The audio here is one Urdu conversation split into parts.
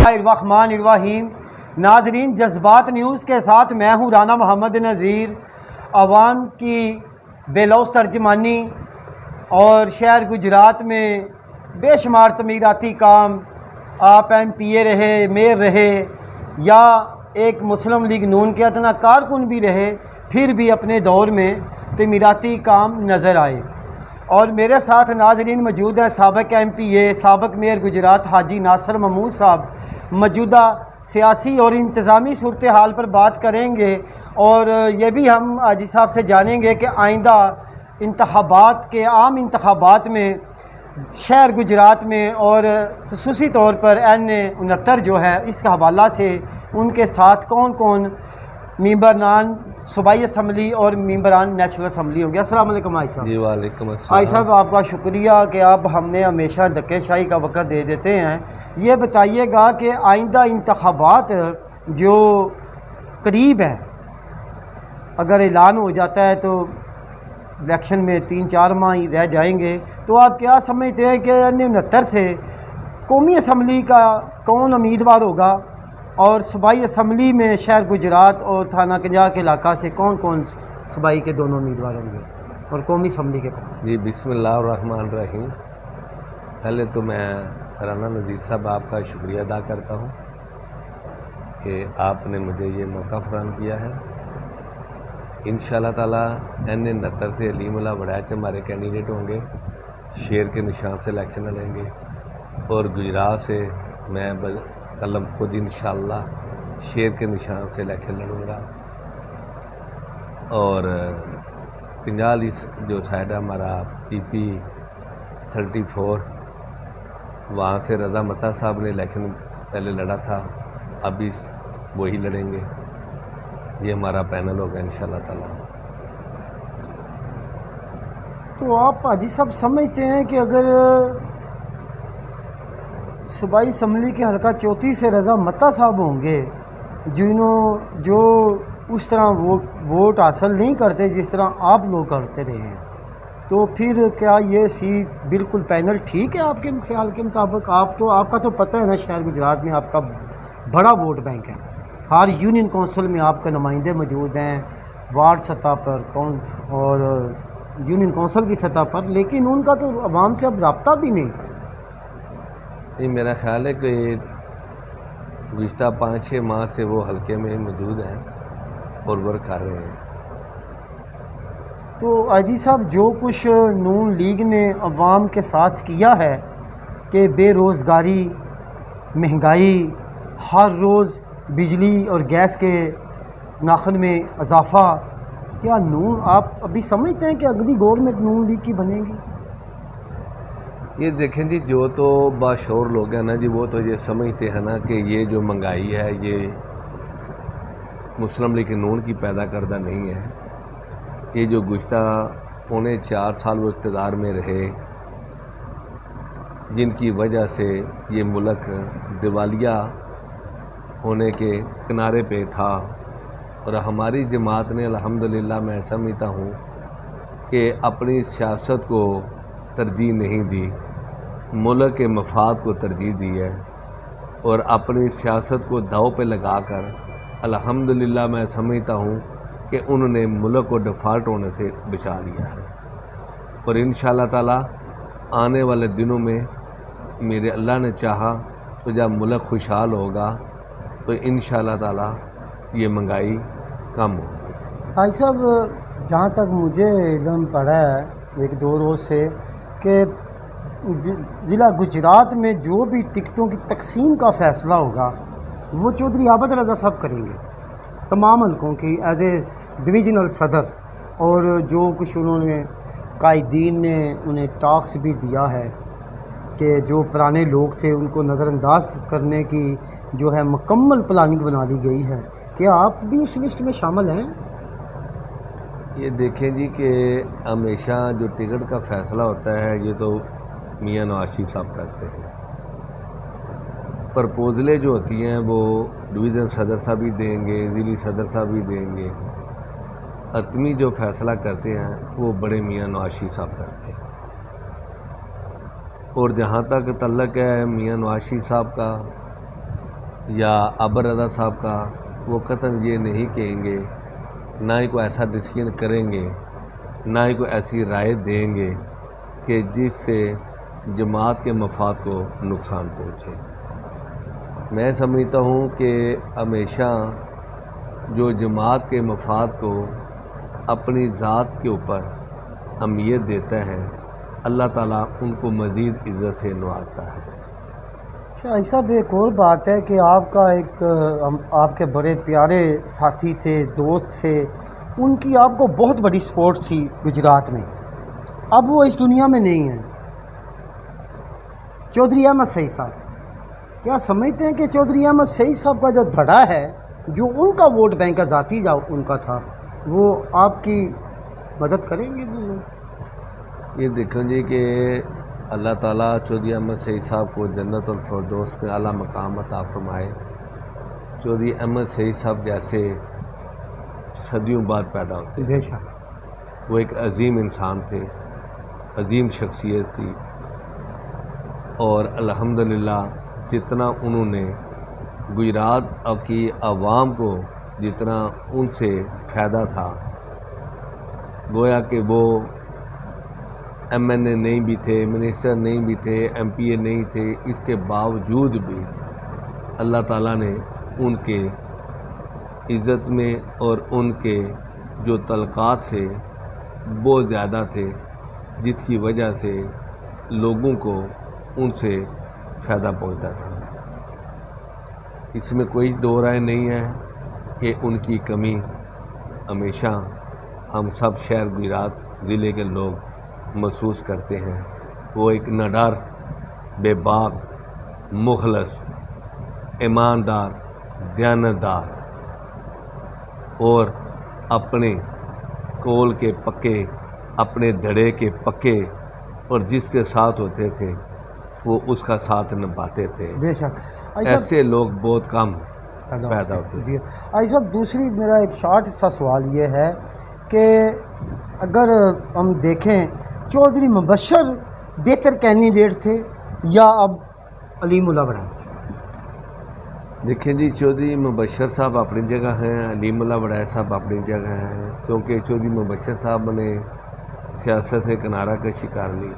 الرحمن الرحیم۔ ناظرین، جذبات نیوز کے ساتھ میں ہوں رانا محمد نذیر۔ عوام کی بے لوث ترجمانی اور شہر گجرات میں بے شمار تعمیراتی کام، آپ ایم پی اے رہے، میئر رہے یا ایک مسلم لیگ نون کے ادنا کارکن بھی رہے، پھر بھی اپنے دور میں تعمیراتی کام نظر آئے۔ اور میرے ساتھ ناظرین موجود ہیں سابق ایم پی اے، سابق میئر گجرات حاجی ناصر محمود صاحب۔ موجودہ سیاسی اور انتظامی صورتحال پر بات کریں گے، اور یہ بھی ہم حاجی صاحب سے جانیں گے کہ آئندہ عام انتخابات میں شہر گجرات میں اور خصوصی طور پر N69 جو ہے، اس کے حوالہ سے ان کے ساتھ کون کون ممبران صوبائی اسمبلی اور ممبران نیشنل اسمبلی ہوں گے۔ السلام علیکم حاجی صاحب۔ جی وعلیکم السلام۔ حاجی صاحب، آپ کا شکریہ کہ آپ ہمیں ہمیشہ دھکے شاہی کا وقت دے دیتے ہیں۔ یہ بتائیے گا کہ آئندہ انتخابات جو قریب ہیں، اگر اعلان ہو جاتا ہے تو الیکشن میں 3-4 ماہ ہی رہ جائیں گے، تو آپ کیا سمجھتے ہیں کہ N69 سے قومی اسمبلی کا کون امیدوار ہوگا، اور صوبائی اسمبلی میں شہر گجرات اور تھانہ کنجا کے علاقہ سے کون کون صوبائی کے دونوں امیدوار ہوں گے، اور قومی اسمبلی کے کون؟ جی بسم اللہ الرحمن الرحیم۔ پہلے تو میں رانا نذیر صاحب آپ کا شکریہ ادا کرتا ہوں کہ آپ نے مجھے یہ موقع فراہم کیا ہے۔ انشاءاللہ تعالی N69 سے علیم اللہ وڑیچ ہمارے کینڈیڈیٹ ہوں گے، شیر کے نشان سے الیکشن لڑیں گے، اور گجرات سے میں قلم خود انشاءاللہ شیر کے نشان سے الیکشن لڑوں گا، اور پنجال جو سائڈ ہے ہمارا PP 34، وہاں سے رضا متا صاحب نے الیکشن پہلے لڑا تھا، ابھی وہی لڑیں گے۔ یہ ہمارا پینل ہوگا انشاءاللہ تعالی۔ تو آپ حاجی صاحب سمجھتے ہیں کہ اگر صوبائی اسمبلی کے حلقہ 34 سے رضا متا صاحب ہوں گے، جو اس طرح ووٹ حاصل نہیں کرتے جس طرح آپ لوگ کرتے رہے ہیں، تو پھر کیا یہ سیٹ بالکل پینل ٹھیک ہے آپ کے خیال کے مطابق؟ آپ کا تو پتہ ہے نا، شہر گجرات میں آپ کا بڑا ووٹ بینک ہے، ہر یونین کونسل میں آپ کے نمائندے موجود ہیں، وارڈ سطح پر اور یونین کونسل کی سطح پر، لیکن ان کا تو عوام سے اب رابطہ بھی نہیں۔ یہ میرا خیال ہے کہ گزشتہ 5-6 ماہ سے وہ حلقے میں موجود ہیں اور ورک کر رہے ہیں۔ تو حاجی صاحب، جو کچھ نون لیگ نے عوام کے ساتھ کیا ہے کہ بے روزگاری، مہنگائی، ہر روز بجلی اور گیس کے ناخن میں اضافہ، کیا آپ ابھی سمجھتے ہیں کہ اگلی گورنمنٹ نون لیگ کی بنے گی؟ یہ دیکھیں جی، جو تو باشعور لوگ ہیں نا جی، وہ تو یہ سمجھتے ہیں نا کہ یہ جو مہنگائی ہے یہ مسلم لیگ نون کی پیدا کردہ نہیں ہے۔ یہ جو گزشتہ 4.25 سال وہ اقتدار میں رہے، جن کی وجہ سے یہ ملک دیوالیہ ہونے کے کنارے پہ تھا، اور ہماری جماعت نے الحمدللہ میں سمجھتا ہوں کہ اپنی سیاست کو ترجیح نہیں دی، ملک کے مفاد کو ترجیح دی ہے، اور اپنی سیاست کو داؤ پہ لگا کر الحمدللہ میں سمجھتا ہوں کہ انہوں نے ملک کو ڈیفالٹ ہونے سے بچا لیا ہے، اور انشاءاللہ تعالی آنے والے دنوں میں میرے اللہ نے چاہا تو جب ملک خوشحال ہوگا تو انشاءاللہ تعالی یہ مہنگائی کم ہوگی۔ حاجی صاحب، جہاں تک مجھے علم پڑا ہے 1-2 روز سے، کہ ضلع گجرات میں جو بھی ٹکٹوں کی تقسیم کا فیصلہ ہوگا وہ چودھری عابد رضا صاحب کریں گے، تمام حلقوں کی ایز اے ڈویژنل صدر، اور جو کچھ انہوں نے قائدین نے انہیں ٹاکس بھی دیا ہے کہ جو پرانے لوگ تھے ان کو نظر انداز کرنے کی جو ہے مکمل پلاننگ بنا لی گئی ہے۔ کیا آپ بھی اس لسٹ میں شامل ہیں؟ یہ دیکھیں جی کہ ہمیشہ جو ٹکٹ کا فیصلہ ہوتا ہے یہ تو میاں نواز شریف صاحب کرتے ہیں، پرپوزلیں جو ہوتی ہیں وہ ڈویژن صدر صاحب بھی دیں گے، ضلعی صدر صاحب بھی دیں گے، حتمی جو فیصلہ کرتے ہیں وہ بڑے میاں نواز شریف صاحب کرتے ہیں۔ اور جہاں تک تعلق ہے میاں نواز شریف صاحب کا، یا ابر رضا صاحب کا وہ قطعاً یہ نہیں کہیں گے، نہ ہی کوئی ایسا ڈیسیژن کریں گے، نہ ہی کوئی ایسی رائے دیں گے کہ جس سے جماعت کے مفاد کو نقصان پہنچے۔ میں سمجھتا ہوں کہ ہمیشہ جو جماعت کے مفاد کو اپنی ذات کے اوپر اہمیت دیتا ہے، اللہ تعالیٰ ان کو مزید عزت سے نوازتا ہے۔ اچھا ایسا بھی ایک اور بات ہے کہ آپ کا ایک آپ کے بڑے پیارے ساتھی تھے، دوست تھے، ان کی آپ کو بہت بڑی سپورٹ تھی گجرات میں، اب وہ اس دنیا میں نہیں ہیں، چودھری احمد سعید صاحب۔ کیا سمجھتے ہیں کہ چودھری احمد سعید صاحب کا جو دھڑا ہے، جو ان کا ووٹ بینک کا ذاتی جو ان کا تھا، وہ آپ کی مدد کریں گے وہ لوگ؟ یہ دیکھیں جی کہ اللہ تعالیٰ چودھری احمد سعید صاحب کو جنت الفردوس میں اعلیٰ مقام عطا فرمائے۔ چودھری احمد سعید صاحب جیسے صدیوں بعد پیدا ہوتے ہیں۔ بے شک وہ ایک عظیم انسان تھے، عظیم شخصیت تھی، اور الحمدللہ جتنا انہوں نے گجرات کی عوام کو جتنا ان سے فائدہ تھا، گویا کہ وہ ایم این اے نہیں بھی تھے، منسٹر نہیں بھی تھے، ایم پی اے نہیں تھے، اس کے باوجود بھی اللہ تعالیٰ نے ان کے عزت میں اور ان کے جو تعلقات سے بہت زیادہ تھے، جس کی وجہ سے لوگوں کو ان سے فائدہ پہنچتا تھا۔ اس میں کوئی دو رائے نہیں ہے کہ ان کی کمی ہمیشہ ہم سب شہر گجرات ضلع کے لوگ محسوس کرتے ہیں۔ وہ ایک نڈر، بے باک، مخلص، ایماندار، دیانتدار اور اپنے قول کے پکے، اپنے دھڑے کے پکے، اور جس کے ساتھ ہوتے تھے وہ اس کا ساتھ نبھاتے تھے۔ بے شک ایسے لوگ بہت کم پیدا ہوتے ہیں۔ جی ایسا دوسری میرا ایک شارٹ سا سوال یہ ہے کہ اگر ہم دیکھیں چودھری مبشر بہتر کینڈیڈیٹ تھے یا اب علیم اللہ وڑائچ؟ دیکھیں جی، چودھری مبشر صاحب اپنی جگہ ہیں، علیم اللہ وڑائچ صاحب اپنی جگہ ہیں، کیونکہ چودھری مبشر صاحب نے سیاست کنارہ کشی کر لی،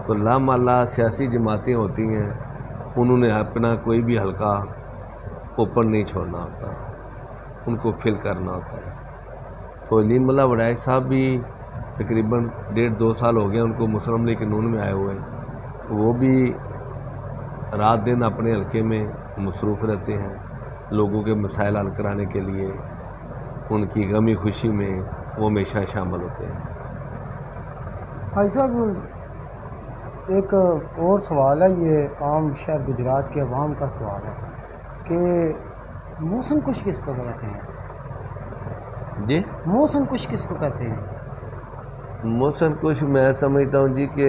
تو لامحالہ سیاسی جماعتیں ہوتی ہیں، انہوں نے اپنا کوئی بھی حلقہ اوپن نہیں چھوڑنا ہوتا، ان کو فل کرنا ہوتا ہے۔ تو علیم اللہ وڑائچ صاحب بھی تقریباً 1.5-2 سال ہو گئے ان کو مسلم لیگ نون میں آئے ہوئے، وہ بھی رات دن اپنے حلقے میں مصروف رہتے ہیں، لوگوں کے مسائل حل کرانے کے لیے، ان کی غمی خوشی میں وہ ہمیشہ شامل ہوتے ہیں۔ بھائی صاحب ایک اور سوال ہے، یہ عام شہر گجرات کے عوام کا سوال ہے کہ موسم کش کس کو کہتے ہیں؟ جی موسم کش کس کو کہتے ہیں؟ موسم کش میں سمجھتا ہوں جی کہ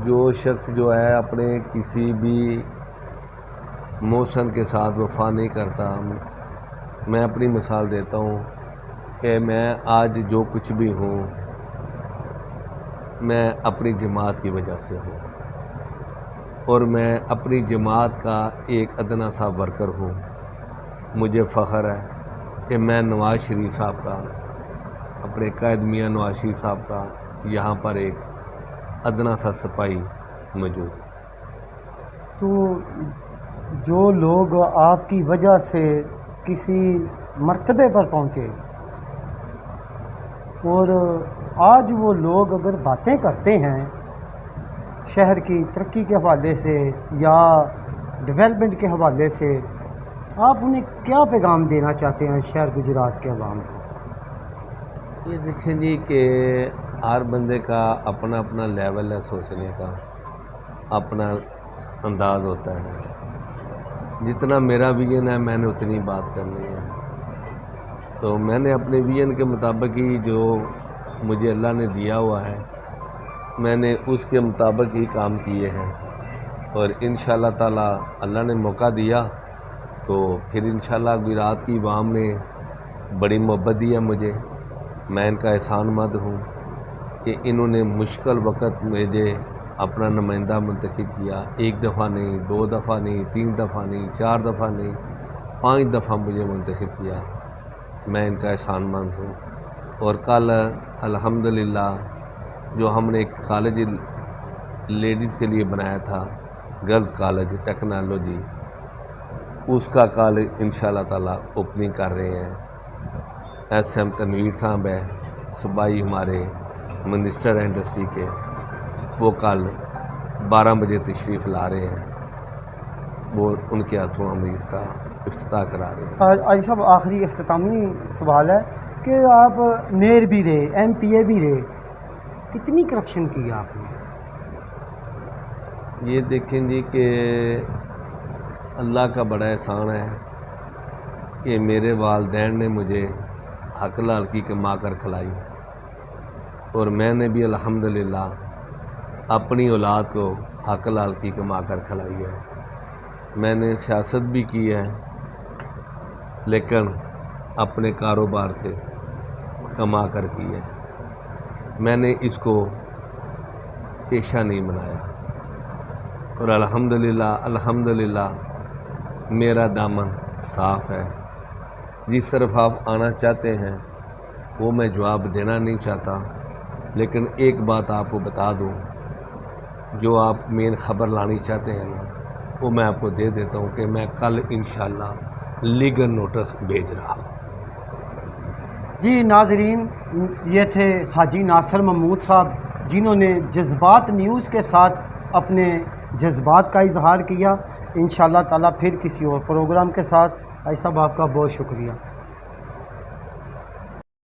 جو شخص جو ہے اپنے کسی بھی موسم کے ساتھ وفا نہیں کرتا۔ میں اپنی مثال دیتا ہوں کہ میں آج جو کچھ بھی ہوں، میں اپنی جماعت کی وجہ سے ہوں، اور میں اپنی جماعت کا ایک ادنا سا ورکر ہوں۔ مجھے فخر ہے کہ میں نواز شریف صاحب کا، اپنے قائد میاں نواز شریف صاحب کا یہاں پر ایک ادنا سا سپاہی موجود ہے۔ تو جو لوگ آپ کی وجہ سے کسی مرتبے پر پہنچے، اور آج وہ لوگ اگر باتیں کرتے ہیں شہر کی ترقی کے حوالے سے یا ڈیولپمنٹ کے حوالے سے، آپ انہیں کیا پیغام دینا چاہتے ہیں شہر گجرات کے عوام کو؟ یہ دیکھیں جی کہ ہر بندے کا اپنا اپنا لیول ہے سوچنے کا، اپنا انداز ہوتا ہے۔ جتنا میرا ویژن ہے میں نے اتنی بات کرنی ہے، تو میں نے اپنے ویژن کے مطابق ہی جو مجھے اللہ نے دیا ہوا ہے، میں نے اس کے مطابق ہی کام کیے ہیں، اور انشاءاللہ تعالی اللہ نے موقع دیا تو پھر انشاءاللہ گجرات کی عوام نے بڑی محبت دی ہے مجھے۔ میں ان کا احسان مند ہوں کہ انہوں نے مشکل وقت مجھے اپنا نمائندہ منتخب کیا، 1 دفعہ نہیں، 2 دفعہ نہیں، 3 دفعہ نہیں، 4 دفعہ نہیں، 5 دفعہ مجھے منتخب کیا، میں ان کا احسان مند ہوں۔ اور کل الحمدللہ جو ہم نے ایک کالج لیڈیز کے لیے بنایا تھا، گرلز کالج ٹیکنالوجی، اس کا کالج انشاءاللہ تعالیٰ اوپننگ کر رہے ہیں۔ ایس ایم تنویر صاحب ہے، صوبائی ہمارے منسٹر ہیں انڈسٹری کے، وہ کل 12 بجے تشریف لا رہے ہیں، وہ ان کے ہاتھوں ہم اس کا افتتاح کرا رہے ہیں۔ عاجز صاحب، آخری اختتامی سوال ہے کہ آپ میئر بھی رہے، ایم پی اے بھی رہے، کتنی کرپشن کی آپ نے؟ یہ دیکھیں جی کہ اللہ کا بڑا احسان ہے کہ میرے والدین نے مجھے حق حلال کی کما کر کھلائی، اور میں نے بھی الحمدللہ اپنی اولاد کو حق حلال کی کما کر کھلائی ہے۔ میں نے سیاست بھی کی ہے، لیکن اپنے کاروبار سے کما کر کی ہے۔ میں نے اس کو پیشہ نہیں بنایا، اور الحمدللہ میرا دامن صاف ہے۔ جس طرف آپ آنا چاہتے ہیں وہ میں جواب دینا نہیں چاہتا، لیکن ایک بات آپ کو بتا دوں، جو آپ مین خبر لانی چاہتے ہیں نا، وہ میں آپ کو دے دیتا ہوں کہ میں کل انشاءاللہ لیگل نوٹس بھیج رہا ہوں۔ جی ناظرین، یہ تھے حاجی ناصر محمود صاحب، جنہوں نے جذبات نیوز کے ساتھ اپنے جذبات کا اظہار کیا۔ انشاءاللہ تعالیٰ پھر کسی اور پروگرام کے ساتھ۔ حاجی صاحب، آپ کا بہت شکریہ۔